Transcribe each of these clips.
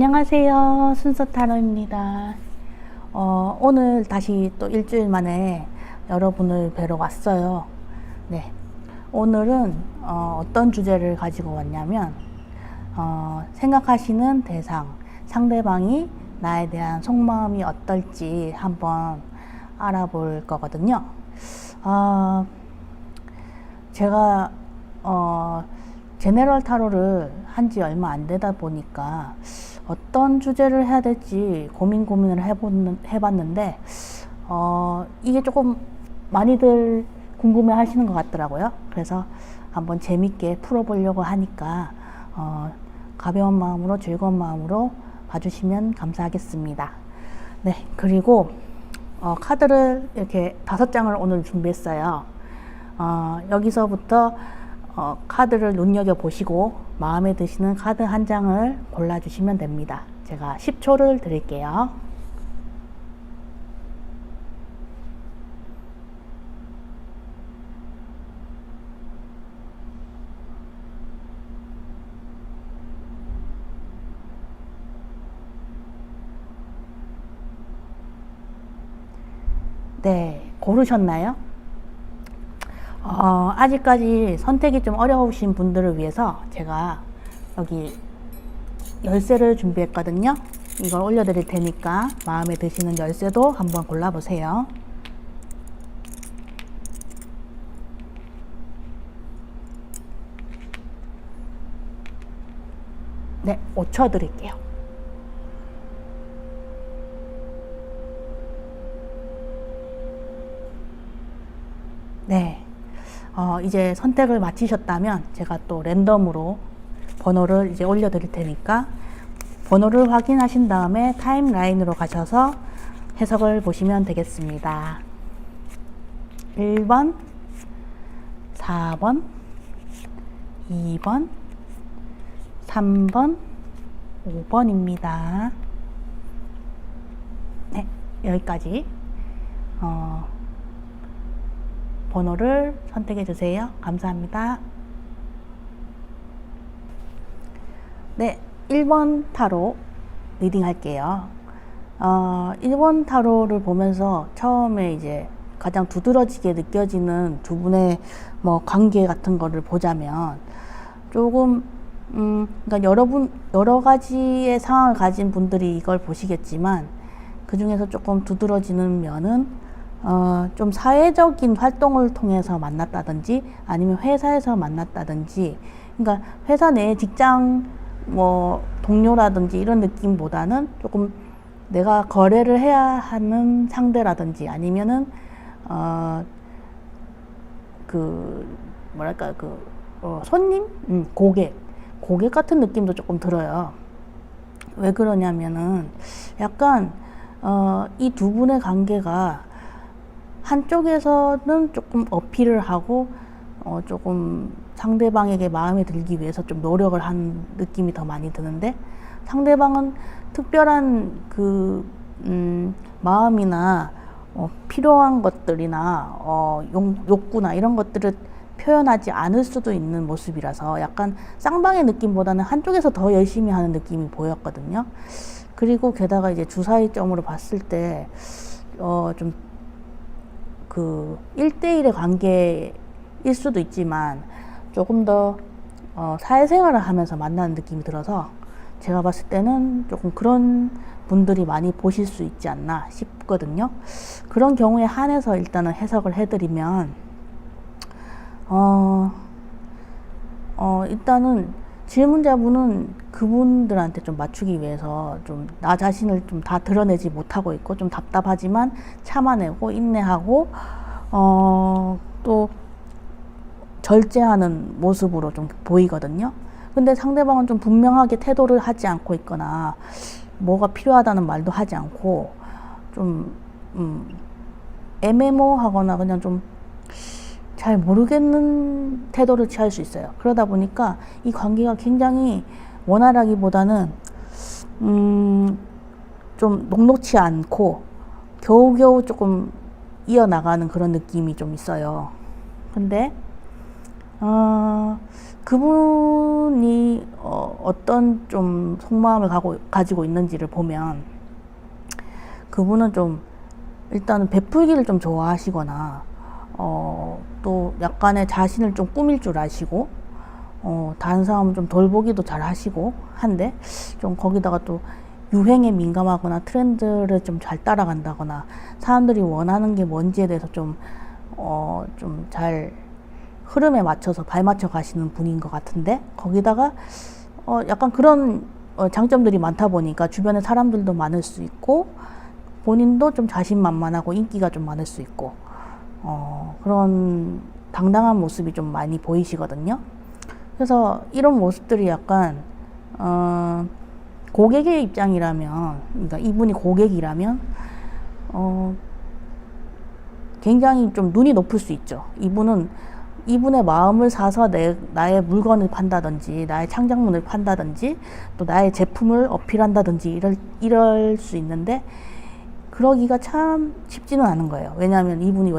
안녕하세요. 순서타로입니다. 오늘 다시 또 일주일 만에 여러분을 뵈러 왔어요. 네. 오늘은 어떤 주제를 가지고 왔냐면 생각하시는 대상, 상대방이 나에 대한 속마음이 어떨지 한번 알아볼 거거든요. 제가 제너럴 타로를 한 지 얼마 안 되다 보니까 어떤 주제를 해야 될지 고민을 해봤는데 이게 조금 많이들 궁금해 하시는 것 같더라고요. 그래서 한번 재밌게 풀어보려고 하니까 가벼운 마음으로 즐거운 마음으로 봐주시면 감사하겠습니다. 네, 그리고 카드를 이렇게 5장을 오늘 준비했어요. 여기서부터 카드를 눈여겨보시고 마음에 드시는 카드 한 장을 골라주시면 됩니다. 제가 10초를 드릴게요. 네, 고르셨나요? 아직까지 선택이 좀 어려우신 분들을 위해서 제가 여기 열쇠를 준비했거든요. 이걸 올려드릴 테니까 마음에 드시는 열쇠도 한번 골라보세요. 네, 5초 드릴게요. 네. 이제 선택을 마치셨다면 제가 또 랜덤으로 번호를 이제 올려드릴 테니까 번호를 확인하신 다음에 타임라인으로 가셔서 해석을 보시면 되겠습니다. 1번, 4번, 2번, 3번, 5번입니다. 네, 여기까지 번호를 선택해 주세요. 감사합니다. 네, 1번 타로 리딩 할게요. 1번 타로를 보면서 처음에 이제 가장 두드러지게 느껴지는 두 분의 뭐 관계 같은 거를 보자면 조금 그러니까 여러 가지의 상황을 가진 분들이 이걸 보시겠지만 그 중에서 조금 두드러지는 면은 좀 사회적인 활동을 통해서 만났다든지 아니면 회사에서 만났다든지, 그러니까 회사 내 직장 뭐 동료라든지 이런 느낌보다는 조금 내가 거래를 해야 하는 상대라든지 아니면은 손님, 고객 같은 느낌도 조금 들어요. 왜 그러냐면은 약간 이 두 분의 관계가 한쪽에서는 조금 어필을 하고 조금 상대방에게 마음에 들기 위해서 좀 노력을 한 느낌이 더 많이 드는데, 상대방은 특별한 마음이나 필요한 것들이나 욕구나 이런 것들을 표현하지 않을 수도 있는 모습이라서 약간 쌍방의 느낌보다는 한쪽에서 더 열심히 하는 느낌이 보였거든요. 그리고 게다가 이제 주사위점으로 봤을 때 좀 1대1의 관계일 수도 있지만 조금 더 사회생활을 하면서 만나는 느낌이 들어서 제가 봤을 때는 조금 그런 분들이 많이 보실 수 있지 않나 싶거든요. 그런 경우에 한해서 일단은 해석을 해드리면 일단은 질문자분은 그분들한테 좀 맞추기 위해서 좀 나 자신을 좀 다 드러내지 못하고 있고 좀 답답하지만 참아내고 인내하고 또 절제하는 모습으로 좀 보이거든요. 근데 상대방은 좀 분명하게 태도를 하지 않고 있거나 뭐가 필요하다는 말도 하지 않고 좀 애매모호하거나 그냥 좀 잘 모르겠는 태도를 취할 수 있어요. 그러다 보니까 이 관계가 굉장히 원활하기보다는 좀 녹록치 않고 겨우겨우 조금 이어나가는 그런 느낌이 좀 있어요. 근데 그분이 어떤 좀 속마음을 가지고 있는지를 보면 그분은 좀 일단은 베풀기를 좀 좋아하시거나 또 약간의 자신을 좀 꾸밀 줄 아시고 다른 사람을 좀 돌보기도 잘 하시고 한데 좀 거기다가 또 유행에 민감하거나 트렌드를 좀 잘 따라간다거나 사람들이 원하는 게 뭔지에 대해서 좀 잘 흐름에 맞춰서 발맞춰 가시는 분인 것 같은데 거기다가 약간 그런 장점들이 많다 보니까 주변에 사람들도 많을 수 있고 본인도 좀 자신만만하고 인기가 좀 많을 수 있고 그런 당당한 모습이 좀 많이 보이시거든요. 그래서 이런 모습들이 약간 고객의 입장이라면, 그러니까 이분이 고객이라면 굉장히 좀 눈이 높을 수 있죠. 이분의 마음을 사서 나의 물건을 판다든지 나의 창작물을 판다든지 또 나의 제품을 어필한다든지 이럴 수 있는데 그러기가 참 쉽지는 않은 거예요. 왜냐하면 이분이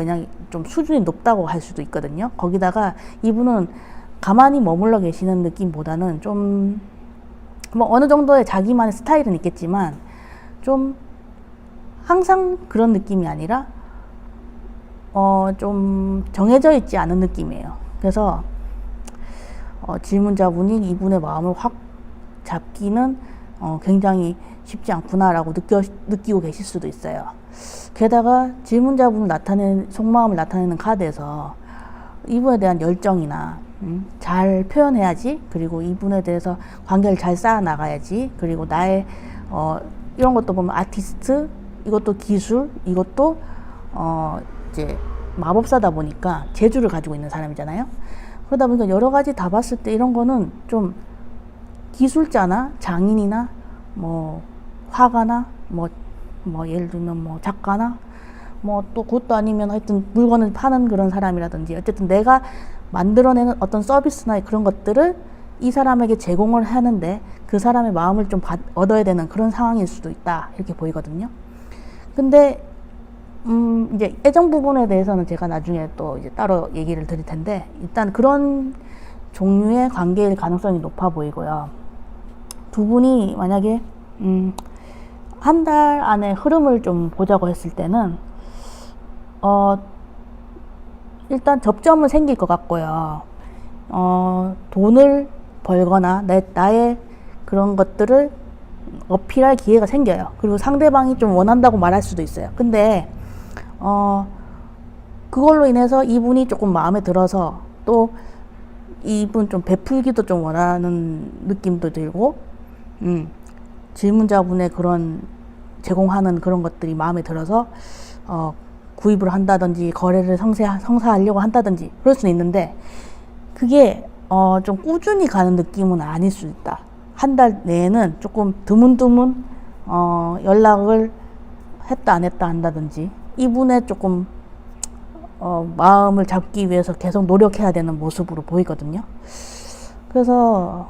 좀 수준이 높다고 할 수도 있거든요. 거기다가 이분은 가만히 머물러 계시는 느낌보다는 좀 뭐 어느 정도의 자기만의 스타일은 있겠지만 좀 항상 그런 느낌이 아니라 좀 정해져 있지 않은 느낌이에요. 그래서 질문자분이 이분의 마음을 확 잡기는 굉장히 쉽지 않구나라고 느끼고 계실 수도 있어요. 게다가 질문자분 속마음을 나타내는 카드에서 이분에 대한 열정이나 잘 표현해야지, 그리고 이분에 대해서 관계를 잘 쌓아 나가야지, 그리고 나의 이런 것도 보면 아티스트, 이것도 기술, 이것도 이제 마법사다 보니까 재주를 가지고 있는 사람이잖아요. 그러다 보니까 여러 가지 다 봤을 때 이런 거는 좀 기술자나 장인이나 뭐 화가나 뭐 예를 들면 뭐 작가나 뭐 또 그것도 아니면 하여튼 물건을 파는 그런 사람이라든지 어쨌든 내가 만들어내는 어떤 서비스나 그런 것들을 이 사람에게 제공을 하는데 그 사람의 마음을 좀 얻어야 되는 그런 상황일 수도 있다, 이렇게 보이거든요. 근데 이제 애정 부분에 대해서는 제가 나중에 또 이제 따로 얘기를 드릴 텐데 일단 그런 종류의 관계일 가능성이 높아 보이고요. 두 분이 만약에 한 달 안에 흐름을 좀 보자고 했을 때는 일단 접점은 생길 것 같고요. 돈을 벌거나 나의 그런 것들을 어필할 기회가 생겨요. 그리고 상대방이 좀 원한다고 말할 수도 있어요. 근데 그걸로 인해서 이분이 조금 마음에 들어서 또 이분 좀 베풀기도 좀 원하는 느낌도 들고 질문자분의 그런 제공하는 그런 것들이 마음에 들어서 구입을 한다든지 거래를 성사하려고 한다든지 그럴 수는 있는데 그게 좀 꾸준히 가는 느낌은 아닐 수 있다. 한 달 내에는 조금 드문드문 연락을 했다 안 했다 한다든지 이분의 조금 마음을 잡기 위해서 계속 노력해야 되는 모습으로 보이거든요. 그래서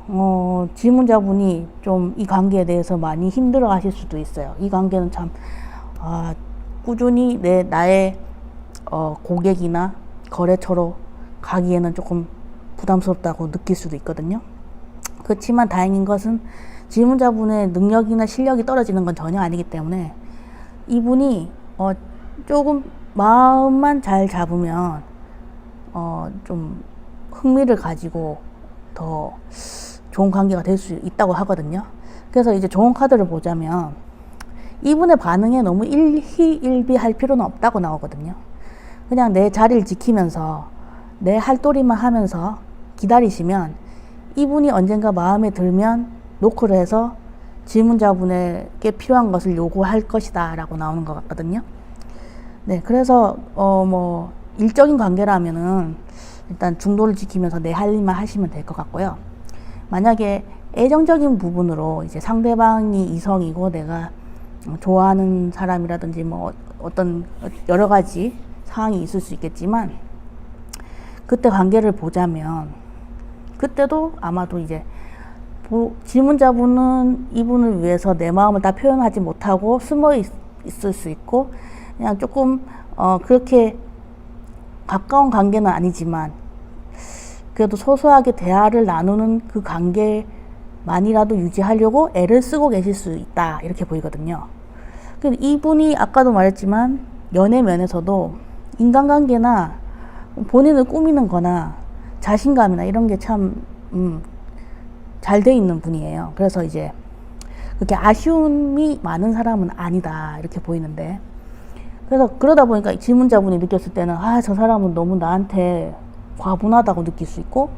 질문자분이 좀 이 관계에 대해서 많이 힘들어 하실 수도 있어요. 이 관계는 참 꾸준히 나의 고객이나 거래처로 가기에는 조금 부담스럽다고 느낄 수도 있거든요. 그렇지만 다행인 것은 질문자분의 능력이나 실력이 떨어지는 건 전혀 아니기 때문에 이분이 조금 마음만 잘 잡으면 좀 흥미를 가지고 더 좋은 관계가 될 수 있다고 하거든요. 그래서 이제 좋은 카드를 보자면 이분의 반응에 너무 일희일비할 필요는 없다고 나오거든요. 그냥 내 자리를 지키면서 내 할도리만 하면서 기다리시면 이분이 언젠가 마음에 들면 노크를 해서 질문자분에게 필요한 것을 요구할 것이다 라고 나오는 것 같거든요. 네, 그래서 뭐 일적인 관계라면은 일단 중도를 지키면서 내 할 일만 하시면 될 것 같고요. 만약에 애정적인 부분으로 이제 상대방이 이성이고 내가 좋아하는 사람이라든지 뭐 어떤 여러 가지 상황이 있을 수 있겠지만 그때 관계를 보자면 그때도 아마도 이제 질문자분은 이분을 위해서 내 마음을 다 표현하지 못하고 숨어 있을 수 있고 그냥 조금 그렇게 가까운 관계는 아니지만 그래도 소소하게 대화를 나누는 그 관계만이라도 유지하려고 애를 쓰고 계실 수 있다, 이렇게 보이거든요. 근데 이분이 아까도 말했지만 연애 면에서도 인간관계나 본인을 꾸미는 거나 자신감이나 이런 게 참 잘 돼 있는 분이에요. 그래서 이제 그렇게 아쉬움이 많은 사람은 아니다, 이렇게 보이는데, 그래서 그러다 보니까 질문자분이 느꼈을 때는 저 사람은 너무 나한테 과분하다고 느낄 수 있고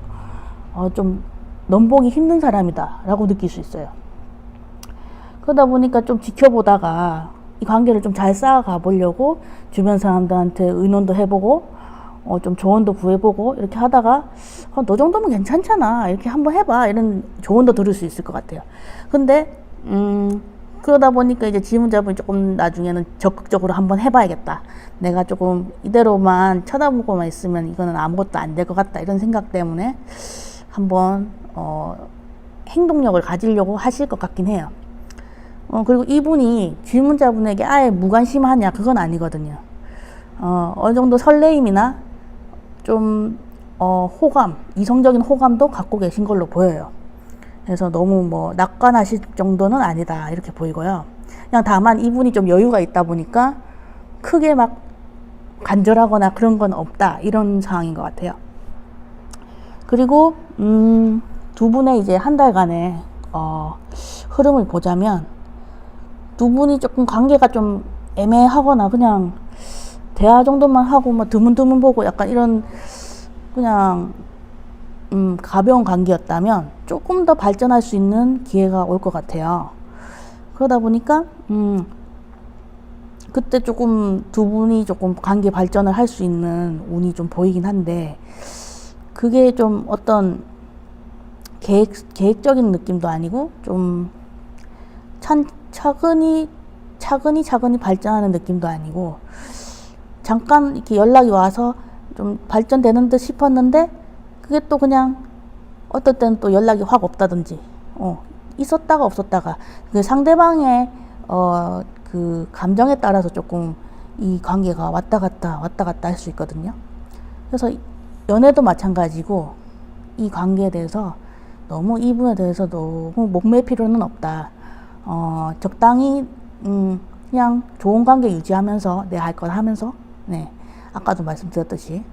좀 넘보기 힘든 사람이다 라고 느낄 수 있어요. 그러다 보니까 좀 지켜보다가 이 관계를 좀 잘 쌓아가 보려고 주변 사람들한테 의논도 해보고 좀 조언도 구해보고 이렇게 하다가 너 정도면 괜찮잖아, 이렇게 한번 해봐, 이런 조언도 들을 수 있을 것 같아요. 근데 그러다 보니까 이제 질문자분이 조금 나중에는 적극적으로 한번 해봐야겠다, 내가 조금 이대로만 쳐다보고만 있으면 이거는 아무것도 안 될 것 같다, 이런 생각 때문에 한번 행동력을 가지려고 하실 것 같긴 해요. 그리고 이분이 질문자분에게 아예 무관심하냐, 그건 아니거든요. 어느 정도 설레임이나 좀 호감, 이성적인 호감도 갖고 계신 걸로 보여요. 그래서 너무 뭐 낙관하실 정도는 아니다, 이렇게 보이고요. 그냥 다만 이분이 좀 여유가 있다 보니까 크게 막 간절하거나 그런 건 없다, 이런 상황인 것 같아요. 그리고 두 분의 이제 한 달간의 흐름을 보자면 두 분이 조금 관계가 좀 애매하거나 그냥 대화 정도만 하고 뭐 드문드문 보고 약간 이런 그냥 가벼운 관계였다면 조금 더 발전할 수 있는 기회가 올 것 같아요. 그러다 보니까 그때 조금 두 분이 조금 관계 발전을 할 수 있는 운이 좀 보이긴 한데, 그게 좀 어떤 계획적인 느낌도 아니고 좀 차근히 발전하는 느낌도 아니고, 잠깐 이렇게 연락이 와서 좀 발전되는 듯 싶었는데 그게 또 그냥 어떨 때는 또 연락이 확 없다든지 있었다가 없었다가, 그 상대방의 그 감정에 따라서 조금 이 관계가 왔다 갔다 할 수 있거든요. 그래서 연애도 마찬가지고 이 관계에 대해서 너무, 이분에 대해서 너무 목맬 필요는 없다. 적당히 그냥 좋은 관계 유지하면서 내 할 걸 하면서, 네, 아까도 말씀드렸듯이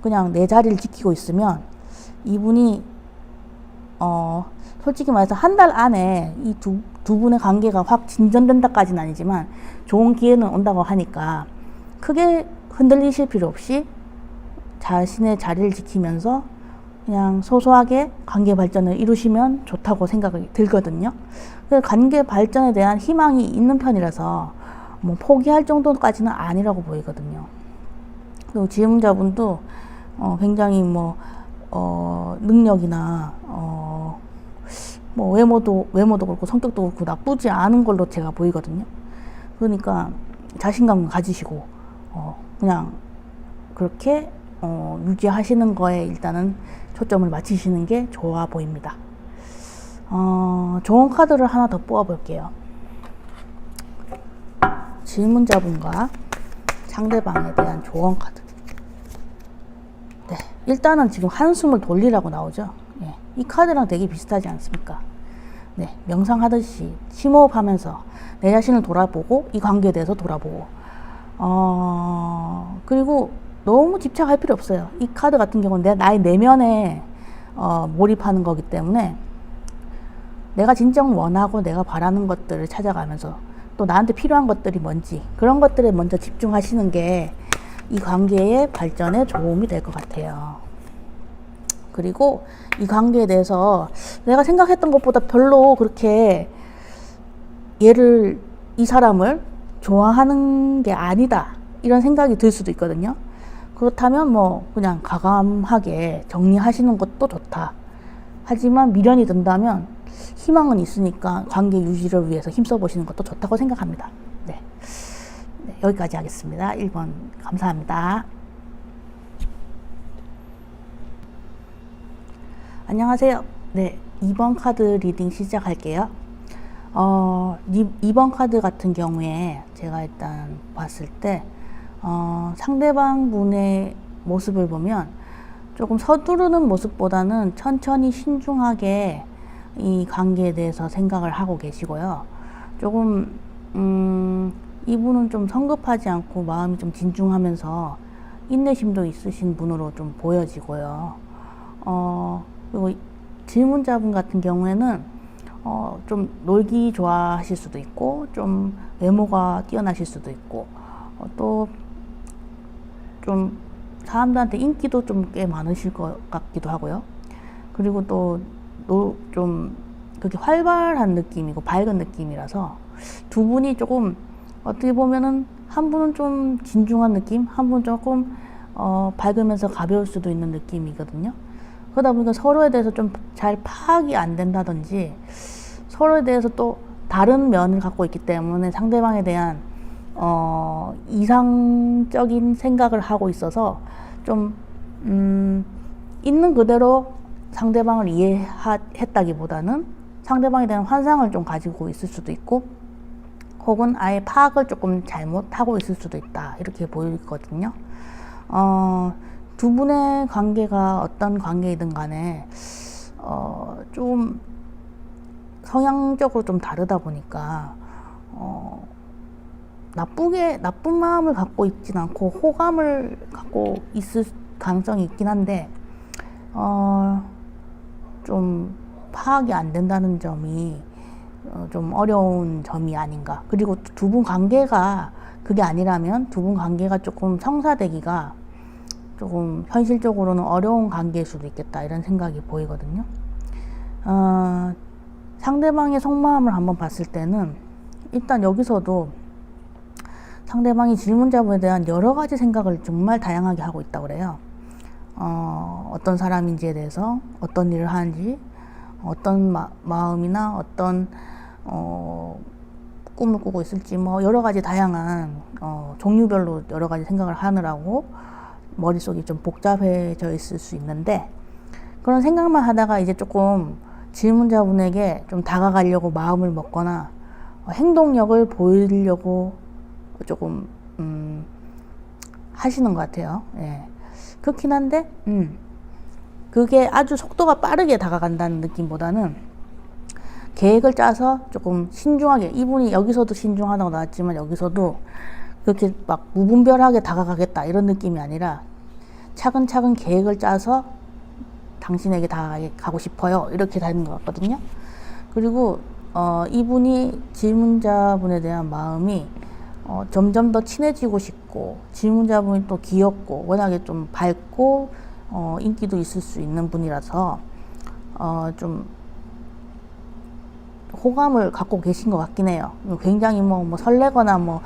그냥 내 자리를 지키고 있으면 이분이 솔직히 말해서 한 달 안에 이 두 분의 관계가 확 진전된다까지는 아니지만 좋은 기회는 온다고 하니까 크게 흔들리실 필요 없이 자신의 자리를 지키면서 그냥 소소하게 관계 발전을 이루시면 좋다고 생각이 들거든요. 그래서 관계 발전에 대한 희망이 있는 편이라서 뭐 포기할 정도까지는 아니라고 보이거든요. 그리고 질문자분도 굉장히 뭐 능력이나 뭐 외모도 그렇고 성격도 그렇고 나쁘지 않은 걸로 제가 보이거든요. 그러니까 자신감 가지시고 그냥 그렇게 유지하시는 거에 일단은 초점을 맞추시는 게 좋아 보입니다. 좋은 카드를 하나 더 뽑아 볼게요. 질문자분과 상대방에 대한 조언 카드. 네, 일단은 지금 한숨을 돌리라고 나오죠. 네, 이 카드랑 되게 비슷하지 않습니까? 네, 명상하듯이 심호흡하면서 내 자신을 돌아보고 이 관계에 대해서 돌아보고 그리고 너무 집착할 필요 없어요. 이 카드 같은 경우는 나의 내면에 몰입하는 거기 때문에 내가 진정 원하고 내가 바라는 것들을 찾아가면서 또 나한테 필요한 것들이 뭔지 그런 것들에 먼저 집중하시는 게 이 관계의 발전에 도움이 될 것 같아요. 그리고 이 관계에 대해서 내가 생각했던 것보다 별로 그렇게 이 사람을 좋아하는 게 아니다, 이런 생각이 들 수도 있거든요. 그렇다면 뭐 그냥 과감하게 정리하시는 것도 좋다. 하지만 미련이 든다면 희망은 있으니까 관계 유지를 위해서 힘써보시는 것도 좋다고 생각합니다. 네, 여기까지 하겠습니다. 1번 감사합니다. 안녕하세요. 네, 2번 카드 리딩 시작할게요. 2번 카드 같은 경우에 제가 일단 봤을 때 상대방 분의 모습을 보면 조금 서두르는 모습보다는 천천히 신중하게 이 관계에 대해서 생각을 하고 계시고요. 조금 이분은 좀 성급하지 않고 마음이 좀 진중하면서 인내심도 있으신 분으로 좀 보여지고요. 그리고 질문자분 같은 경우에는 좀 놀기 좋아하실 수도 있고, 좀 외모가 뛰어나실 수도 있고, 또 좀 사람들한테 인기도 좀 꽤 많으실 것 같기도 하고요. 그리고 또 좀 그렇게 활발한 느낌이고 밝은 느낌이라서 두 분이 조금 어떻게 보면은 한 분은 좀 진중한 느낌, 한 분은 조금 밝으면서 가벼울 수도 있는 느낌이거든요. 그러다 보니까 서로에 대해서 좀 잘 파악이 안 된다든지 서로에 대해서 또 다른 면을 갖고 있기 때문에 상대방에 대한 이상적인 생각을 하고 있어서 좀 있는 그대로 상대방을 이해했다기보다는 상대방에 대한 환상을 좀 가지고 있을 수도 있고, 혹은 아예 파악을 조금 잘못하고 있을 수도 있다, 이렇게 보이거든요. 두 분의 관계가 어떤 관계이든 간에 좀 성향적으로 좀 다르다 보니까 나쁜 마음을 갖고 있진 않고 호감을 갖고 있을 가능성이 있긴 한데 좀 파악이 안 된다는 점이 좀 어려운 점이 아닌가. 그리고 두 분 관계가 그게 아니라면 두 분 관계가 조금 성사되기가 조금 현실적으로는 어려운 관계일 수도 있겠다, 이런 생각이 보이거든요. 상대방의 속마음을 한번 봤을 때는 일단 여기서도 상대방이 질문자분에 대한 여러 가지 생각을 정말 다양하게 하고 있다고 그래요. 어떤 사람인지에 대해서, 어떤 일을 하는지, 어떤 마음이나 어떤 꿈을 꾸고 있을지, 뭐 여러 가지 다양한 종류별로 여러 가지 생각을 하느라고 머릿속이 좀 복잡해져 있을 수 있는데, 그런 생각만 하다가 이제 조금 질문자분에게 좀 다가가려고 마음을 먹거나 행동력을 보이려고 조금 하시는 것 같아요. 예. 그렇긴 한데 그게 아주 속도가 빠르게 다가간다는 느낌보다는 계획을 짜서 조금 신중하게, 이분이 여기서도 신중하다고 나왔지만 여기서도 그렇게 막 무분별하게 다가가겠다 이런 느낌이 아니라 차근차근 계획을 짜서 당신에게 다가가고 싶어요, 이렇게 되는 것 같거든요. 그리고 이분이 질문자분에 대한 마음이 점점 더 친해지고 싶고, 질문자분이 또 귀엽고 워낙에 좀 밝고 인기도 있을 수 있는 분이라서 좀 호감을 갖고 계신 것 같긴 해요. 굉장히 뭐 설레거나 뭐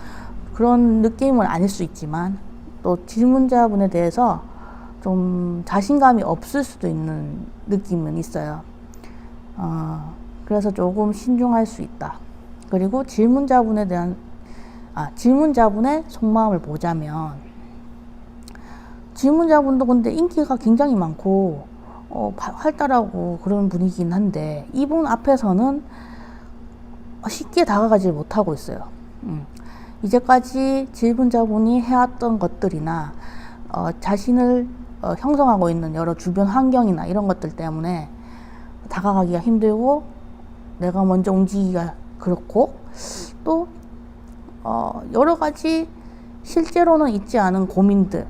그런 느낌은 아닐 수 있지만, 또 질문자분에 대해서 좀 자신감이 없을 수도 있는 느낌은 있어요. 그래서 조금 신중할 수 있다. 그리고 질문자분의 속마음을 보자면, 질문자분도 근데 인기가 굉장히 많고 활달하고 그런 분이긴 한데, 이분 앞에서는 쉽게 다가가지 못하고 있어요. 이제까지 질문자분이 해왔던 것들이나 자신을 형성하고 있는 여러 주변 환경이나 이런 것들 때문에 다가가기가 힘들고, 내가 먼저 움직이기가 그렇고, 또 여러 가지 실제로는 있지 않은 고민들,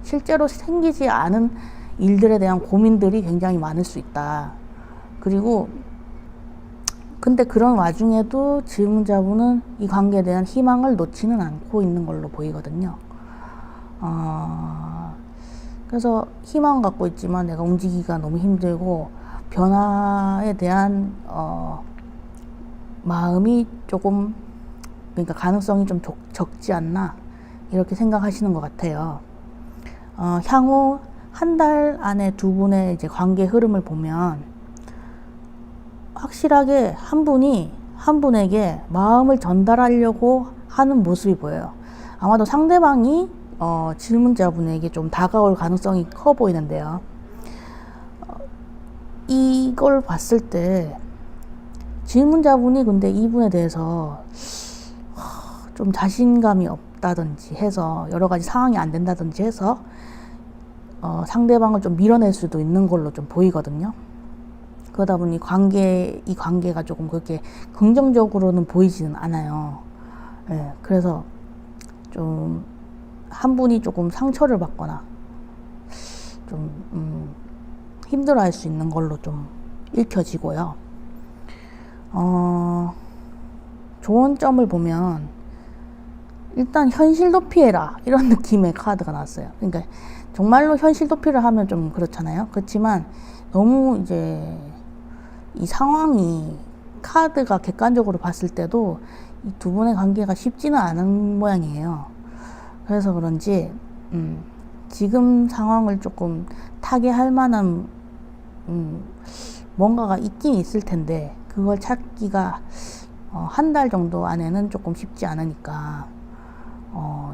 실제로 생기지 않은 일들에 대한 고민들이 굉장히 많을 수 있다. 그리고 근데 그런 와중에도 질문자분은 이 관계에 대한 희망을 놓지는 않고 있는 걸로 보이거든요. 그래서 희망을 갖고 있지만 내가 움직이기가 너무 힘들고, 변화에 대한 마음이 조금, 그러니까 가능성이 좀 적지 않나, 이렇게 생각하시는 것 같아요. 향후 한 달 안에 두 분의 이제 관계 흐름을 보면 확실하게 한 분이 한 분에게 마음을 전달하려고 하는 모습이 보여요. 아마도 상대방이 질문자분에게 좀 다가올 가능성이 커 보이는데요. 이걸 봤을 때 질문자분이 근데 이분에 대해서 좀 자신감이 없다든지 해서, 여러 가지 상황이 안 된다든지 해서 상대방을 좀 밀어낼 수도 있는 걸로 좀 보이거든요. 그러다 보니 이 관계가 조금 그렇게 긍정적으로는 보이지는 않아요. 예, 그래서 좀 한 분이 조금 상처를 받거나 좀 힘들어할 수 있는 걸로 좀 읽혀지고요. 좋은 점을 보면 일단 현실 도피해라 이런 느낌의 카드가 나왔어요. 그러니까 정말로 현실 도피를 하면 좀 그렇잖아요. 그렇지만 너무 이제 이 상황이 카드가 객관적으로 봤을 때도 이 두 분의 관계가 쉽지는 않은 모양이에요. 그래서 그런지 지금 상황을 조금 타개할 만한 뭔가가 있긴 있을 텐데 그걸 찾기가 한 달 정도 안에는 조금 쉽지 않으니까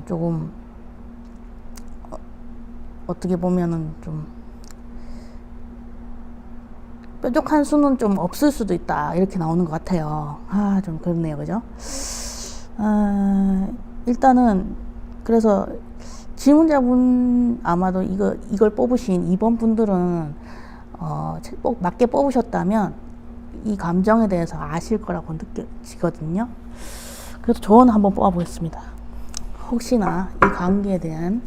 조금 어떻게 보면은 좀 뾰족한 수는 좀 없을 수도 있다 이렇게 나오는 것 같아요. 좀 그렇네요, 그죠? 일단은 그래서 질문자분 아마도 이걸 뽑으신 2번 분들은 꼭 맞게 뽑으셨다면 이 감정에 대해서 아실 거라고 느껴지거든요. 그래서 조언 한번 뽑아보겠습니다. 혹시나 이 관계에 대한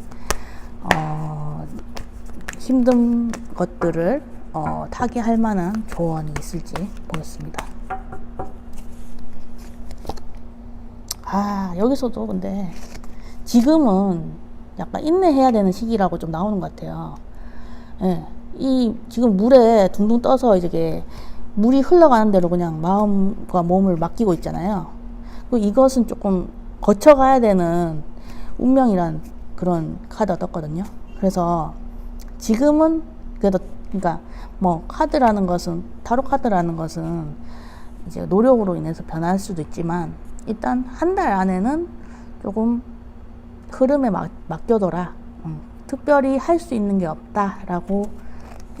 힘든 것들을 타개할 만한 조언이 있을지 보겠습니다. 여기서도 근데 지금은 약간 인내해야 되는 시기라고 좀 나오는 것 같아요. 예, 이 지금 물에 둥둥 떠서 이제 물이 흘러가는 대로 그냥 마음과 몸을 맡기고 있잖아요. 이것은 조금 거쳐가야 되는 운명이란 그런 카드가 떴거든요. 그래서 지금은 그래도 그러니까 뭐 카드라는 것은 타로 카드라는 것은 이제 노력으로 인해서 변할 수도 있지만 일단 한 달 안에는 조금 흐름에 맡겨둬라. 특별히 할 수 있는 게 없다라고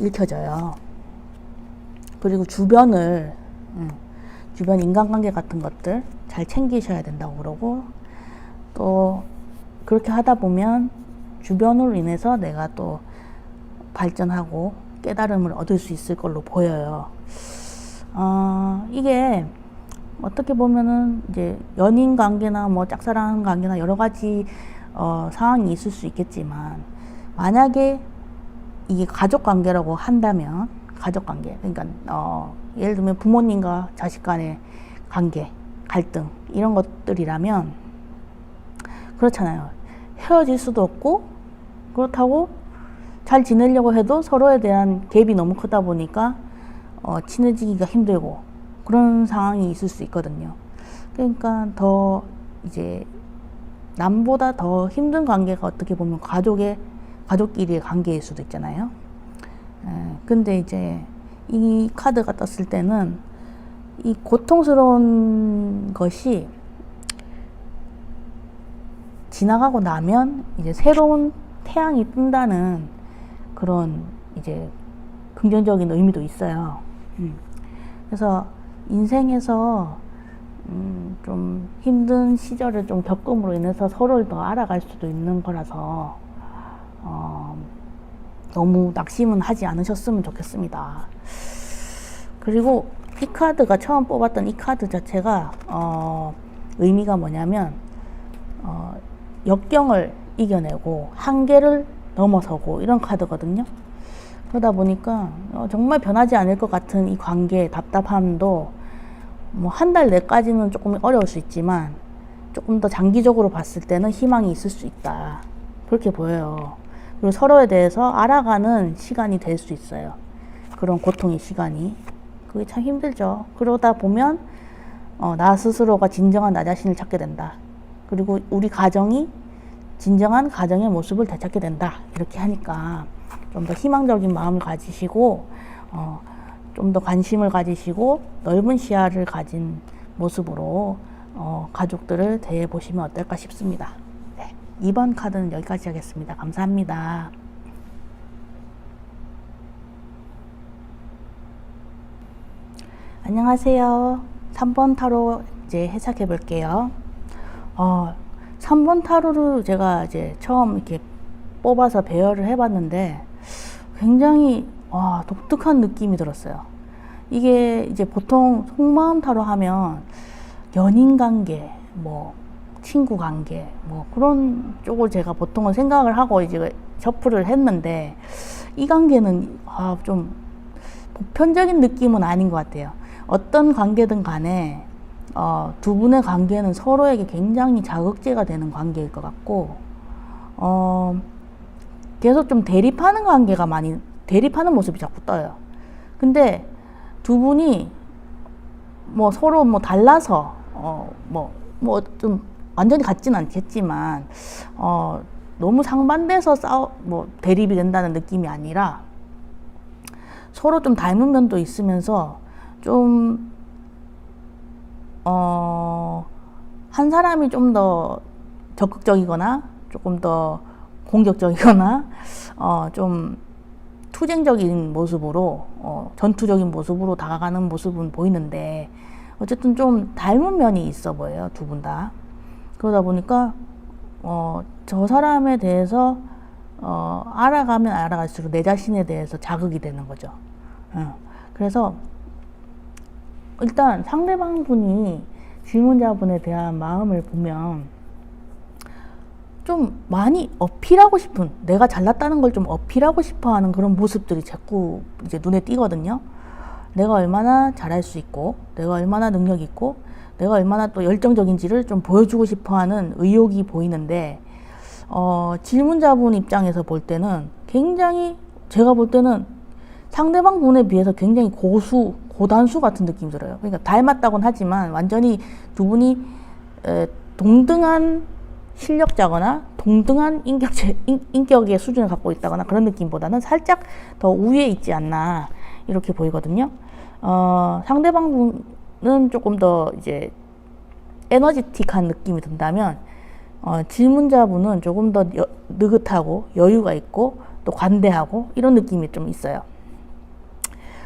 읽혀져요. 그리고 주변 인간관계 같은 것들 잘 챙기셔야 된다고 그러고 또 그렇게 하다 보면 주변으로 인해서 내가 또 발전하고 깨달음을 얻을 수 있을 걸로 보여요. 이게 어떻게 보면은 이제 연인 관계나 뭐 짝사랑 관계나 여러 가지 상황이 있을 수 있겠지만 만약에 이게 가족 관계라고 한다면 가족 관계 그러니까 예를 들면 부모님과 자식 간의 관계 갈등 이런 것들이라면 그렇잖아요. 헤어질 수도 없고 그렇다고 잘 지내려고 해도 서로에 대한 갭이 너무 크다 보니까 친해지기가 힘들고 그런 상황이 있을 수 있거든요. 그러니까 더 이제 남보다 더 힘든 관계가 어떻게 보면 가족끼리의 관계일 수도 있잖아요. 근데 이제 이 카드가 떴을 때는 이 고통스러운 것이 지나가고 나면 이제 새로운 태양이 뜬다는 그런 이제 긍정적인 의미도 있어요. 그래서 인생에서 좀 힘든 시절을 좀 겪음으로 인해서 서로를 더 알아갈 수도 있는 거라서 너무 낙심은 하지 않으셨으면 좋겠습니다. 그리고 이 카드가 처음 뽑았던 이 카드 자체가 의미가 뭐냐면 역경을 이겨내고 한계를 넘어서고 이런 카드거든요. 그러다 보니까 정말 변하지 않을 것 같은 이 관계의 답답함도 뭐 한 달 내까지는 조금 어려울 수 있지만 조금 더 장기적으로 봤을 때는 희망이 있을 수 있다. 그렇게 보여요. 그리고 서로에 대해서 알아가는 시간이 될 수 있어요. 그런 고통의 시간이. 그게 참 힘들죠. 그러다 보면 나 스스로가 진정한 나 자신을 찾게 된다. 그리고 우리 가정이 진정한 가정의 모습을 되찾게 된다. 이렇게 하니까 좀 더 희망적인 마음을 가지시고 좀 더 관심을 가지시고 넓은 시야를 가진 모습으로 가족들을 대해보시면 어떨까 싶습니다. 네, 2번 카드는 여기까지 하겠습니다. 감사합니다. 안녕하세요. 3번 타로 이제 해석해 볼게요. 3번 타로를 제가 이제 처음 이렇게 뽑아서 배열을 해봤는데 굉장히 독특한 느낌이 들었어요. 이게 이제 보통 속마음 타로 하면 연인 관계, 뭐 친구 관계, 뭐 그런 쪽을 제가 보통은 생각을 하고 이제 접수를 했는데, 이 관계는 좀 보편적인 느낌은 아닌 것 같아요. 어떤 관계든 간에 두 분의 관계는 서로에게 굉장히 자극제가 되는 관계일 것 같고, 계속 좀 대립하는 관계가 많이, 대립하는 모습이 자꾸 떠요. 근데 두 분이 뭐 서로 뭐 달라서 좀 완전히 같진 않겠지만 너무 상반돼서 뭐 대립이 된다는 느낌이 아니라 서로 좀 닮은 면도 있으면서 좀 한 사람이 좀 더 적극적이거나 조금 더 공격적이거나 좀 투쟁적인 모습으로 전투적인 모습으로 다가가는 모습은 보이는데, 어쨌든 좀 닮은 면이 있어 보여요, 두 분 다. 그러다 보니까 저 사람에 대해서 알아가면 알아갈수록 내 자신에 대해서 자극이 되는 거죠. 그래서 일단 상대방 분이 질문자분에 대한 마음을 보면 좀 많이 어필하고 싶은, 내가 잘났다는 걸 좀 어필하고 싶어 하는 그런 모습들이 자꾸 이제 눈에 띄거든요. 내가 얼마나 잘할 수 있고, 내가 얼마나 능력 있고, 내가 얼마나 또 열정적인지를 좀 보여주고 싶어 하는 의욕이 보이는데, 질문자분 입장에서 볼 때는 굉장히, 제가 볼 때는 상대방 분에 비해서 굉장히 고단수 같은 느낌이 들어요. 그러니까 닮았다고는 하지만 완전히 두 분이 동등한 실력자거나 동등한 인격의 수준을 갖고 있다거나 그런 느낌보다는 살짝 더 우위에 있지 않나, 이렇게 보이거든요. 상대방 분은 조금 더 이제 에너지틱한 느낌이 든다면, 질문자분은 조금 더 느긋하고 여유가 있고 또 관대하고 이런 느낌이 좀 있어요.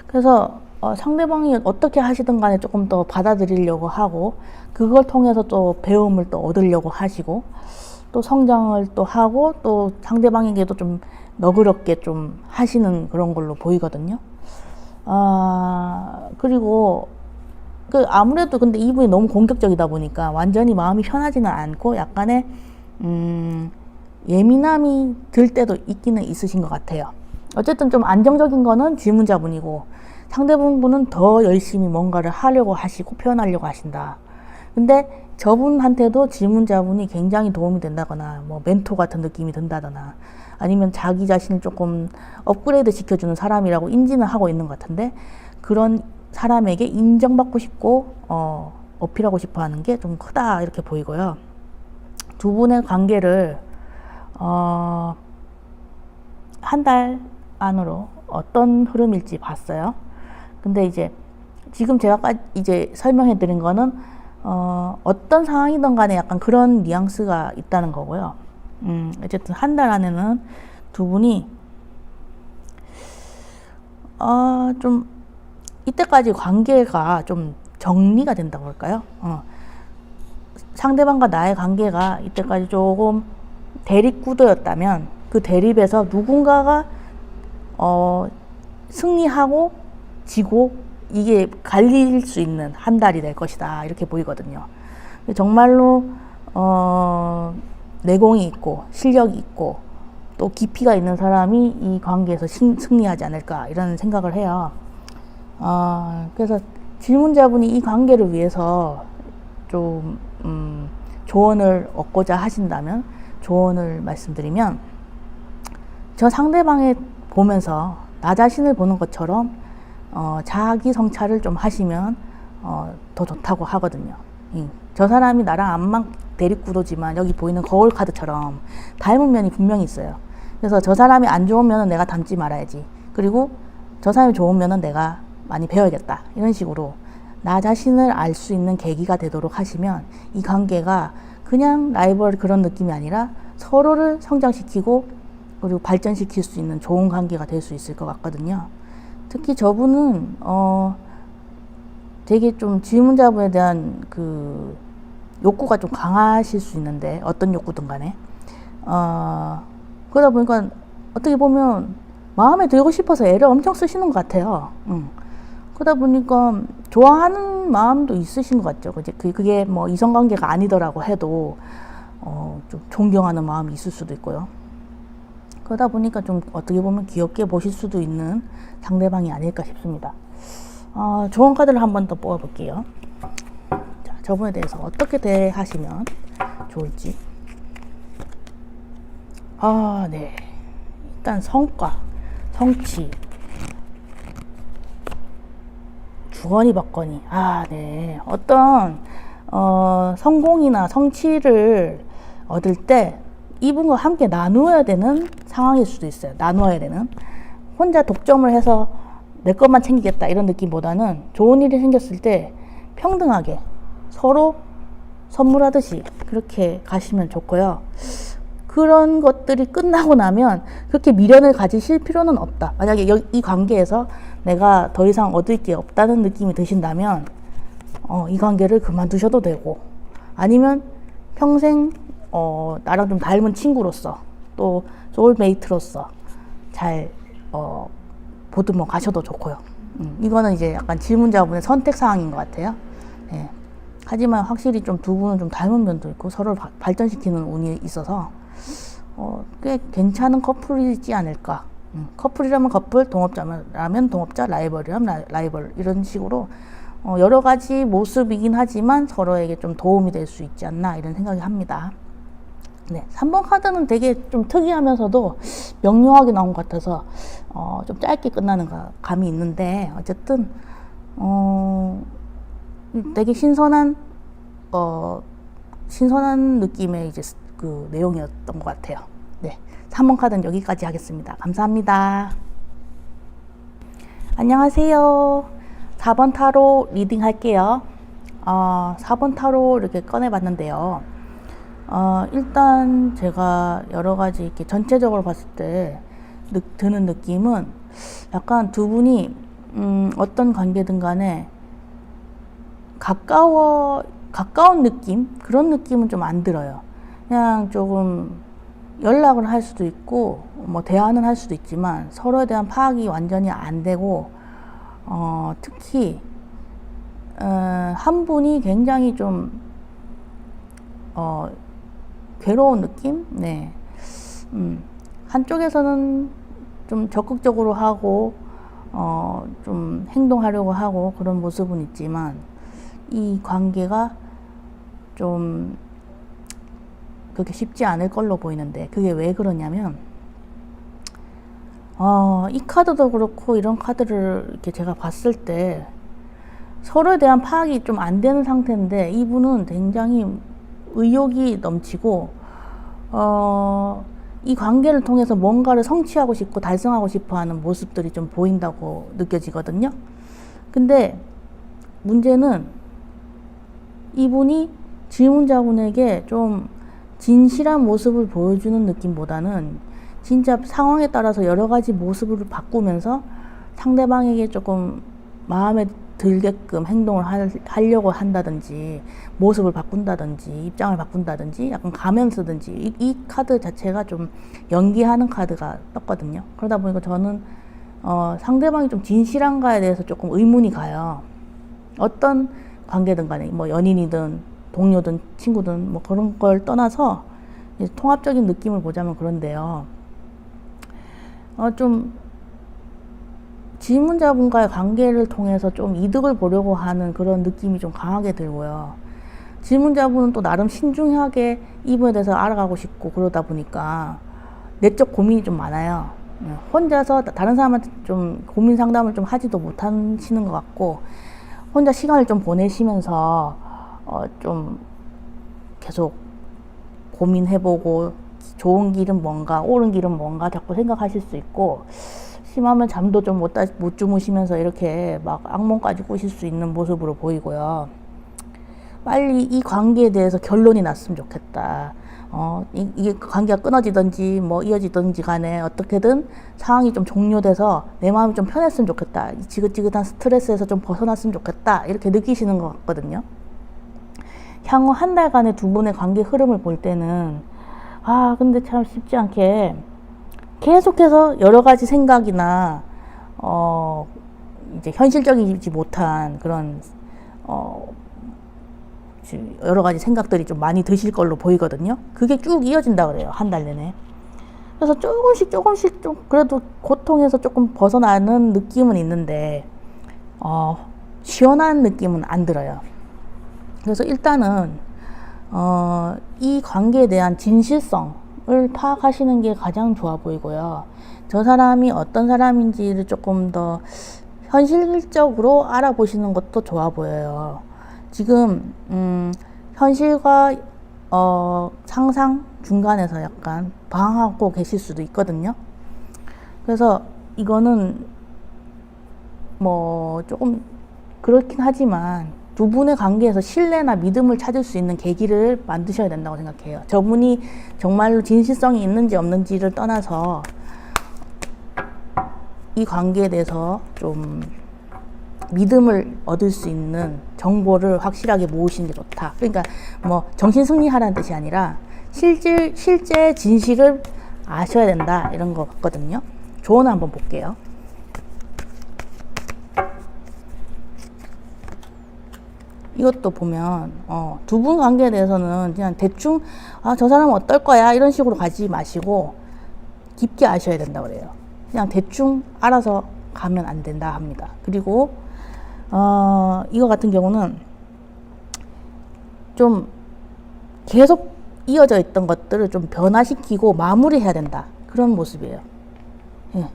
그래서 상대방이 어떻게 하시든 간에 조금 더 받아들이려고 하고, 그걸 통해서 또 배움을 또 얻으려고 하시고, 또 성장을 또 하고, 또 상대방에게도 좀 너그럽게 좀 하시는 그런 걸로 보이거든요. 그리고 아무래도 근데 이분이 너무 공격적이다 보니까 완전히 마음이 편하지는 않고 약간의 예민함이 들 때도 있기는 있으신 것 같아요. 어쨌든 좀 안정적인 거는 질문자분이고, 상대분은 더 열심히 뭔가를 하려고 하시고 표현하려고 하신다. 근데 저분한테도 질문자분이 굉장히 도움이 된다거나 뭐 멘토 같은 느낌이 든다거나, 아니면 자기 자신을 조금 업그레이드 시켜주는 사람이라고 인지는 하고 있는 것 같은데, 그런 사람에게 인정받고 싶고 어필하고 싶어 하는 게 좀 크다, 이렇게 보이고요. 두 분의 관계를 한 달 안으로 어떤 흐름일지 봤어요. 근데 이제 지금 제가 이제 설명해 드린 거는 어떤 상황이든 간에 약간 그런 뉘앙스가 있다는 거고요. 어쨌든 한 달 안에는 두 분이 좀 이때까지 관계가 좀 정리가 된다고 할까요? 상대방과 나의 관계가 이때까지 조금 대립구도였다면, 그 대립에서 누군가가 승리하고 지고 이게 갈릴 수 있는 한 달이 될 것이다, 이렇게 보이거든요. 정말로 내공이 있고 실력이 있고 또 깊이가 있는 사람이 이 관계에서 승리하지 않을까, 이런 생각을 해요. 그래서 질문자분이 이 관계를 위해서 좀 조언을 얻고자 하신다면, 조언을 말씀드리면, 저 상대방을 보면서 나 자신을 보는 것처럼 자기 성찰을 좀 하시면 더 좋다고 하거든요. 저 사람이 나랑 암막 대립구도지만 여기 보이는 거울 카드처럼 닮은 면이 분명히 있어요. 그래서 저 사람이 안 좋은 면은 내가 닮지 말아야지, 그리고 저 사람이 좋은 면은 내가 많이 배워야겠다, 이런 식으로 나 자신을 알 수 있는 계기가 되도록 하시면 이 관계가 그냥 라이벌 그런 느낌이 아니라 서로를 성장시키고 그리고 발전시킬 수 있는 좋은 관계가 될 수 있을 것 같거든요. 특히 저분은 되게 좀 질문자분에 대한 그 욕구가 좀 강하실 수 있는데, 어떤 욕구든 간에 그러다 보니까 어떻게 보면 마음에 들고 싶어서 애를 엄청 쓰시는 것 같아요. 그러다 보니까 좋아하는 마음도 있으신 것 같죠. 그게 뭐 이성관계가 아니더라고 해도 좀 존경하는 마음이 있을 수도 있고요. 그러다 보니까 좀 어떻게 보면 귀엽게 보실 수도 있는 상대방이 아닐까 싶습니다. 좋은 카드를 한 번 더 뽑아볼게요. 자, 저분에 대해서 어떻게 대하시면 좋을지. 네. 일단 성과, 성취, 주거니 받거니. 네. 어떤 성공이나 성취를 얻을 때 이분과 함께 나누어야 되는 상황일 수도 있어요. 나누어야 되는. 혼자 독점을 해서 내 것만 챙기겠다 이런 느낌보다는 좋은 일이 생겼을 때 평등하게 서로 선물하듯이 그렇게 가시면 좋고요. 그런 것들이 끝나고 나면 그렇게 미련을 가지실 필요는 없다. 만약에 이 관계에서 내가 더 이상 얻을 게 없다는 느낌이 드신다면 이 관계를 그만두셔도 되고, 아니면 평생 나랑 좀 닮은 친구로서 또 소울메이트로서 잘 보듬어 가셔도 좋고요. 이거는 이제 약간 질문자분의 선택 사항인 것 같아요. 네. 하지만 확실히 좀 두 분은 좀 닮은 면도 있고 서로 발전시키는 운이 있어서 꽤 괜찮은 커플이지 않을까. 커플이라면 커플, 동업자라면 동업자, 라이벌이라면 라이벌, 이런 식으로 여러 가지 모습이긴 하지만 서로에게 좀 도움이 될 수 있지 않나 이런 생각이 합니다. 네, 3번 카드는 되게 좀 특이하면서도 명료하게 나온 것 같아서 좀 짧게 끝나는 감이 있는데, 어쨌든 되게 신선한 느낌의 이제 그 내용이었던 것 같아요. 네, 3번 카드는 여기까지 하겠습니다. 감사합니다. 안녕하세요. 4번 타로 리딩 할게요. 4번 타로 이렇게 꺼내봤는데요. 일단 제가 여러 가지 이렇게 전체적으로 봤을 때 드는 느낌은 약간 두 분이 어떤 관계든 간에 가까운 느낌? 그런 느낌은 좀 안 들어요. 그냥 조금 연락을 할 수도 있고 뭐 대화는 할 수도 있지만 서로에 대한 파악이 완전히 안 되고, 특히 한 분이 굉장히 좀 괴로운 느낌? 네. 한쪽에서는 좀 적극적으로 하고 좀 행동하려고 하고 그런 모습은 있지만 이 관계가 좀 그렇게 쉽지 않을 걸로 보이는데, 그게 왜 그러냐면 이 카드도 그렇고 이런 카드를 이렇게 제가 봤을 때 서로에 대한 파악이 좀 안 되는 상태인데, 이분은 굉장히 의욕이 넘치고 이 관계를 통해서 뭔가를 성취하고 싶고 달성하고 싶어 하는 모습들이 좀 보인다고 느껴지거든요. 근데 문제는 이분이 질문자분에게 좀 진실한 모습을 보여주는 느낌보다는 진짜 상황에 따라서 여러 가지 모습을 바꾸면서 상대방에게 조금 마음에 들게끔 행동을 하려고 한다든지, 모습을 바꾼다든지, 입장을 바꾼다든지, 약간 가면 쓰든지, 이 카드 자체가 좀 연기하는 카드가 떴거든요. 그러다 보니까 저는 상대방이 좀 진실한가에 대해서 조금 의문이 가요. 어떤 관계든 간에 뭐 연인이든 동료든 친구든 뭐 그런 걸 떠나서 통합적인 느낌을 보자면 그런데요. 좀 질문자분과의 관계를 통해서 좀 이득을 보려고 하는 그런 느낌이 좀 강하게 들고요. 질문자분은 또 나름 신중하게 이분에 대해서 알아가고 싶고 그러다 보니까 내적 고민이 좀 많아요. 혼자서 다른 사람한테 좀 고민 상담을 좀 하지도 못하시는 것 같고, 혼자 시간을 좀 보내시면서 좀 계속 고민해보고 좋은 길은 뭔가, 옳은 길은 뭔가 자꾸 생각하실 수 있고, 심하면 잠도 좀 못 주무시면서 이렇게 막 악몽까지 꾸실 수 있는 모습으로 보이고요. 빨리 이 관계에 대해서 결론이 났으면 좋겠다. 이게 관계가 끊어지든지 뭐 이어지든지 간에 어떻게든 상황이 좀 종료돼서 내 마음이 좀 편했으면 좋겠다. 이 지긋지긋한 스트레스에서 좀 벗어났으면 좋겠다. 이렇게 느끼시는 것 같거든요. 향후 한 달간의 두 분의 관계 흐름을 볼 때는 근데 참 쉽지 않게 계속해서 여러 가지 생각이나 이제 현실적이지 못한 그런 여러 가지 생각들이 좀 많이 드실 걸로 보이거든요. 그게 쭉 이어진다 그래요. 한 달 내내. 그래서 조금씩 좀 그래도 고통에서 조금 벗어나는 느낌은 있는데 시원한 느낌은 안 들어요. 그래서 일단은 이 관계에 대한 진실성을 파악하시는 게 가장 좋아 보이고요. 저 사람이 어떤 사람인지를 조금 더 현실적으로 알아보시는 것도 좋아 보여요. 지금 현실과 상상 중간에서 약간 방황하고 계실 수도 있거든요. 그래서 이거는 뭐 조금 그렇긴 하지만 두 분의 관계에서 신뢰나 믿음을 찾을 수 있는 계기를 만드셔야 된다고 생각해요. 저분이 정말로 진실성이 있는지 없는지를 떠나서 이 관계에 대해서 좀 믿음을 얻을 수 있는 정보를 확실하게 모으시는 게 좋다. 그러니까 뭐 정신승리하라는 뜻이 아니라 실제 진실을 아셔야 된다 이런 거 같거든요. 조언을 한번 볼게요. 이것도 보면 두 분 관계에 대해서는 그냥 대충 저 사람은 어떨 거야 이런 식으로 가지 마시고 깊게 아셔야 된다 그래요. 그냥 대충 알아서 가면 안 된다 합니다. 그리고 이거 같은 경우는 좀 계속 이어져 있던 것들을 좀 변화시키고 마무리해야 된다. 그런 모습이에요. 예.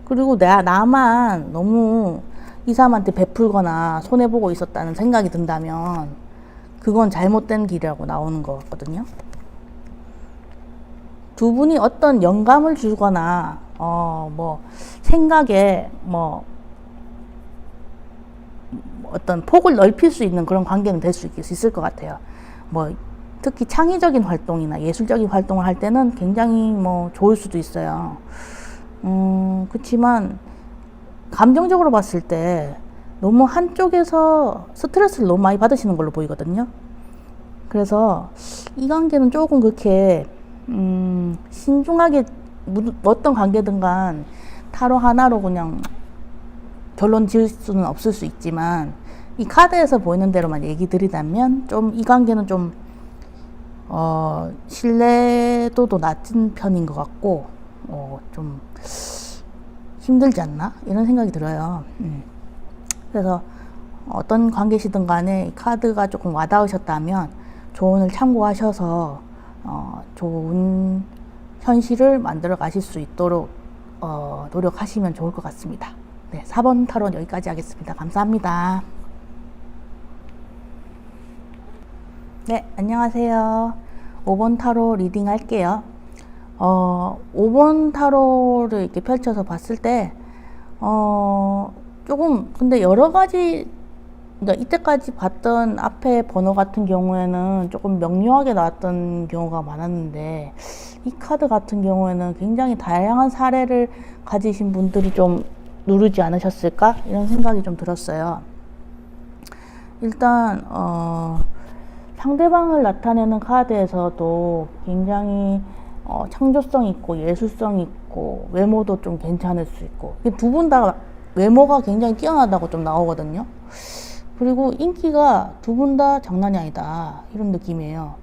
그리고 나만 너무 이 사람한테 베풀거나 손해보고 있었다는 생각이 든다면 그건 잘못된 길이라고 나오는 것 같거든요. 두 분이 어떤 영감을 주거나 뭐 생각에 뭐 어떤 폭을 넓힐 수 있는 그런 관계는 될 수 있을 것 같아요. 뭐 특히 창의적인 활동이나 예술적인 활동을 할 때는 굉장히 뭐 좋을 수도 있어요. 그렇지만 감정적으로 봤을 때 너무 한쪽에서 스트레스를 너무 많이 받으시는 걸로 보이거든요. 그래서 이 관계는 조금 그렇게 신중하게 어떤 관계든 간 타로 하나로 그냥 결론 지을 수는 없을 수 있지만 이 카드에서 보이는 대로만 얘기 드리자면 좀 이 관계는 좀 신뢰도도 낮은 편인 것 같고 좀 힘들지 않나? 이런 생각이 들어요. 그래서 어떤 관계시든 간에 이 카드가 조금 와닿으셨다면 조언을 참고하셔서 좋은 현실을 만들어 가실 수 있도록 노력하시면 좋을 것 같습니다. 네, 4번 타로 여기까지 하겠습니다. 감사합니다. 네, 안녕하세요. 5번 타로 리딩 할게요. 5번 타로를 이렇게 펼쳐서 봤을 때, 조금, 근데 여러 가지, 그러니까 이때까지 봤던 앞에 번호 같은 경우에는 조금 명료하게 나왔던 경우가 많았는데, 이 카드 같은 경우에는 굉장히 다양한 사례를 가지신 분들이 좀 누르지 않으셨을까? 이런 생각이 좀 들었어요. 일단, 상대방을 나타내는 카드에서도 굉장히 창조성 있고 예술성 있고 외모도 좀 괜찮을 수 있고 두 분 다 외모가 굉장히 뛰어나다고 좀 나오거든요. 그리고 인기가 두 분 다 장난이 아니다 이런 느낌이에요.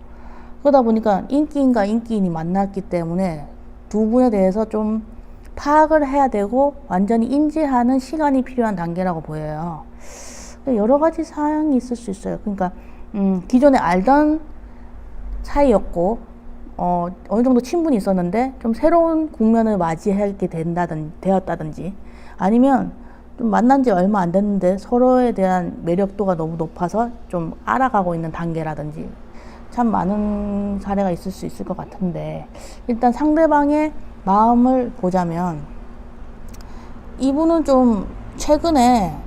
그러다 보니까 인기인과 인기인이 만났기 때문에 두 분에 대해서 좀 파악을 해야 되고 완전히 인지하는 시간이 필요한 단계라고 보여요. 여러 가지 사항이 있을 수 있어요. 그러니까 기존에 알던 사이였고 어느 정도 친분이 있었는데 좀 새로운 국면을 맞이하게 되었다든지 아니면 좀 만난 지 얼마 안 됐는데 서로에 대한 매력도가 너무 높아서 좀 알아가고 있는 단계라든지 참 많은 사례가 있을 수 있을 것 같은데 일단 상대방의 마음을 보자면 이분은 좀 최근에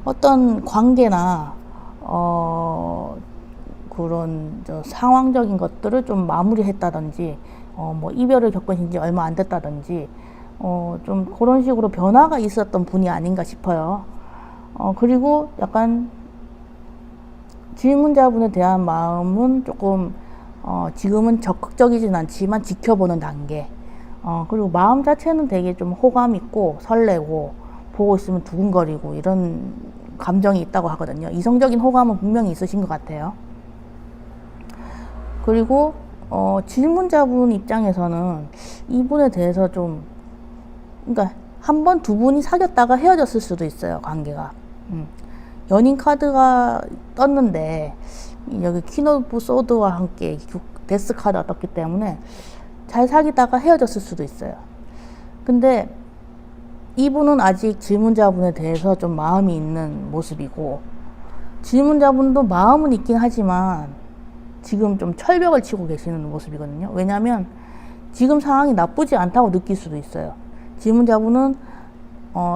어떤 관계나 그런 상황적인 것들을 좀 마무리했다든지 뭐 이별을 겪으신 지 얼마 안 됐다든지 좀 그런 식으로 변화가 있었던 분이 아닌가 싶어요. 그리고 약간 질문자분에 대한 마음은 조금 지금은 적극적이진 않지만 지켜보는 단계. 그리고 마음 자체는 되게 좀 호감 있고 설레고 보고 있으면 두근거리고 이런 감정이 있다고 하거든요. 이성적인 호감은 분명히 있으신 것 같아요. 그리고 질문자분 입장에서는 이분에 대해서 좀, 그러니까 한 번 두 분이 사귀었다가 헤어졌을 수도 있어요, 관계가. 연인 카드가 떴는데 여기 퀸 오브 소드와 함께 데스 카드가 떴기 때문에 잘 사귀다가 헤어졌을 수도 있어요. 근데 이분은 아직 질문자분에 대해서 좀 마음이 있는 모습이고, 질문자분도 마음은 있긴 하지만 지금 좀 철벽을 치고 계시는 모습이거든요. 왜냐하면 지금 상황이 나쁘지 않다고 느낄 수도 있어요. 질문자분은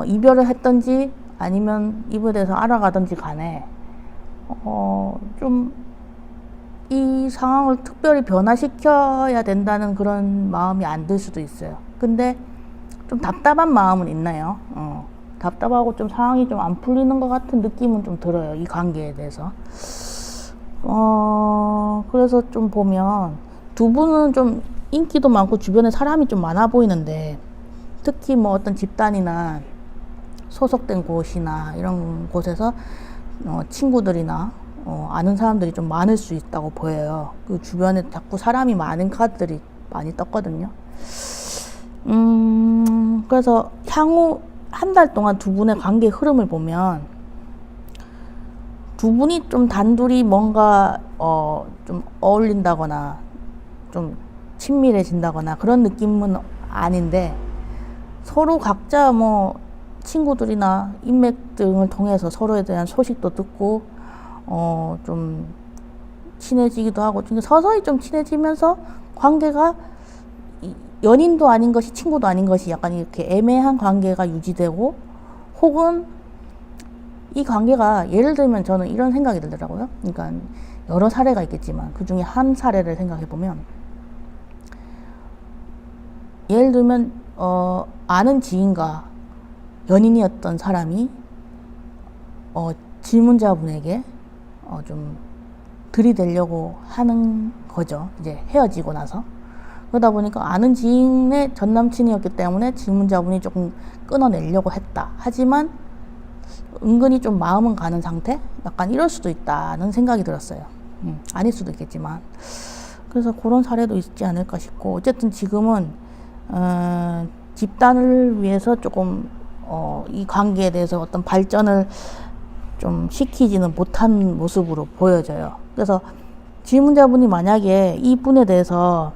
이별을 했던지 아니면 이분에 대해서 알아가든지 간에 좀 이 상황을 특별히 변화시켜야 된다는 그런 마음이 안 들 수도 있어요. 근데 좀 답답한 마음은 있나요? 답답하고 좀 상황이 좀 안 풀리는 것 같은 느낌은 좀 들어요. 이 관계에 대해서. 그래서 좀 보면 두 분은 좀 인기도 많고 주변에 사람이 좀 많아 보이는데, 특히 뭐 어떤 집단이나 소속된 곳이나 이런 곳에서 친구들이나 아는 사람들이 좀 많을 수 있다고 보여요. 그 주변에 자꾸 사람이 많은 카드들이 많이 떴거든요. 그래서 향후 한 달 동안 두 분의 관계 흐름을 보면 두 분이 좀 단둘이 뭔가 좀 어울린다거나 좀 친밀해진다거나 그런 느낌은 아닌데, 서로 각자 뭐 친구들이나 인맥 등을 통해서 서로에 대한 소식도 듣고 좀 친해지기도 하고, 서서히 좀 친해지면서 관계가 연인도 아닌 것이 친구도 아닌 것이 약간 이렇게 애매한 관계가 유지되고, 혹은 이 관계가 예를 들면 저는 이런 생각이 들더라고요. 그러니까 여러 사례가 있겠지만 그 중에 한 사례를 생각해 보면, 예를 들면 아는 지인과 연인이었던 사람이 질문자분에게 좀 들이대려고 하는 거죠. 이제 헤어지고 나서. 그러다 보니까 아는 지인의 전 남친이었기 때문에 질문자분이 조금 끊어내려고 했다. 하지만 은근히 좀 마음은 가는 상태? 약간 이럴 수도 있다는 생각이 들었어요. 아닐 수도 있겠지만. 그래서 그런 사례도 있지 않을까 싶고, 어쨌든 지금은 집단을 위해서 조금 이 관계에 대해서 어떤 발전을 좀 시키지는 못한 모습으로 보여져요. 그래서 질문자분이 만약에 이분에 대해서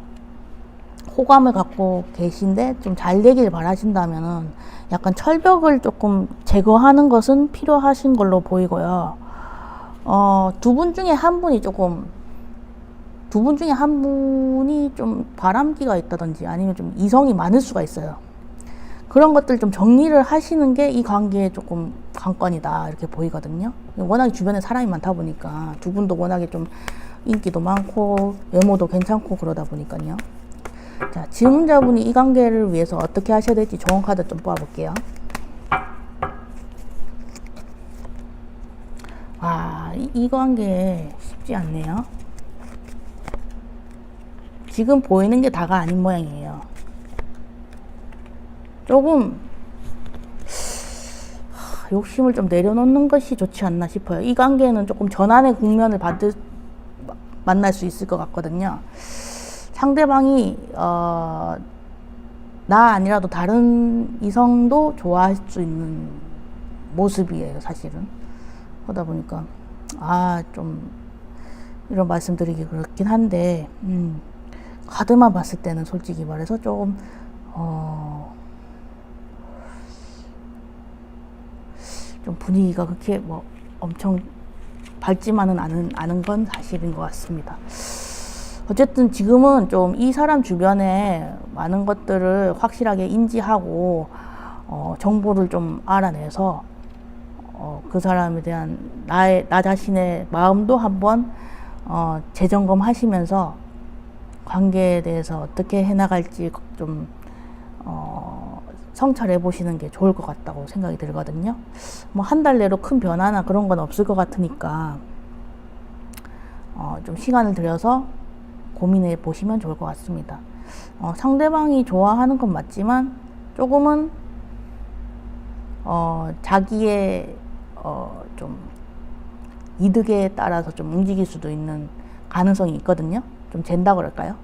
호감을 갖고 계신데 좀 잘 되길 바라신다면은 약간 철벽을 조금 제거하는 것은 필요하신 걸로 보이고요. 두 분 중에 한 분이 좀 바람기가 있다든지 아니면 좀 이성이 많을 수가 있어요. 그런 것들 좀 정리를 하시는 게 이 관계에 조금 관건이다 이렇게 보이거든요. 워낙에 주변에 사람이 많다 보니까 두 분도 워낙에 좀 인기도 많고 외모도 괜찮고 그러다 보니까요. 자, 질문자분이 이 관계를 위해서 어떻게 하셔야 될지 좋은 카드 좀 뽑아볼게요. 이 관계 쉽지 않네요. 지금 보이는 게 다가 아닌 모양이에요. 조금 욕심을 좀 내려놓는 것이 좋지 않나 싶어요. 이 관계는 조금 전환의 국면을 만날 수 있을 것 같거든요. 상대방이 나 아니라도 다른 이성도 좋아할 수 있는 모습이에요, 사실은. 그러다 보니까 좀 이런 말씀드리기 그렇긴 한데, 카드만 봤을 때는 솔직히 말해서 조금 좀 분위기가 그렇게 뭐 엄청 밝지만은 않은 건 사실인 것 같습니다. 어쨌든 지금은 좀 이 사람 주변에 많은 것들을 확실하게 인지하고 정보를 좀 알아내서 그 사람에 대한 나 자신의 마음도 한번 재점검하시면서 관계에 대해서 어떻게 해나갈지 좀 성찰해 보시는 게 좋을 것 같다고 생각이 들거든요. 뭐 한 달 내로 큰 변화나 그런 건 없을 것 같으니까 좀 시간을 들여서 고민해 보시면 좋을 것 같습니다. 상대방이 좋아하는 건 맞지만 조금은 자기의 좀 이득에 따라서 좀 움직일 수도 있는 가능성이 있거든요. 좀 잰다 그럴까요?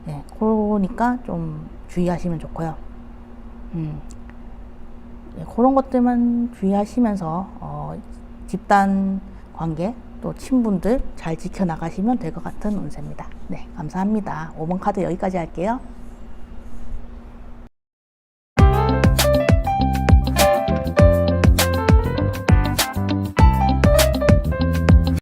네, 그러니까 좀 주의하시면 좋고요. 네, 그런 것들만 주의하시면서 집단 관계 또 친분들 잘 지켜나가시면 될 것 같은 운세입니다. 네, 감사합니다. 5번 카드 여기까지 할게요.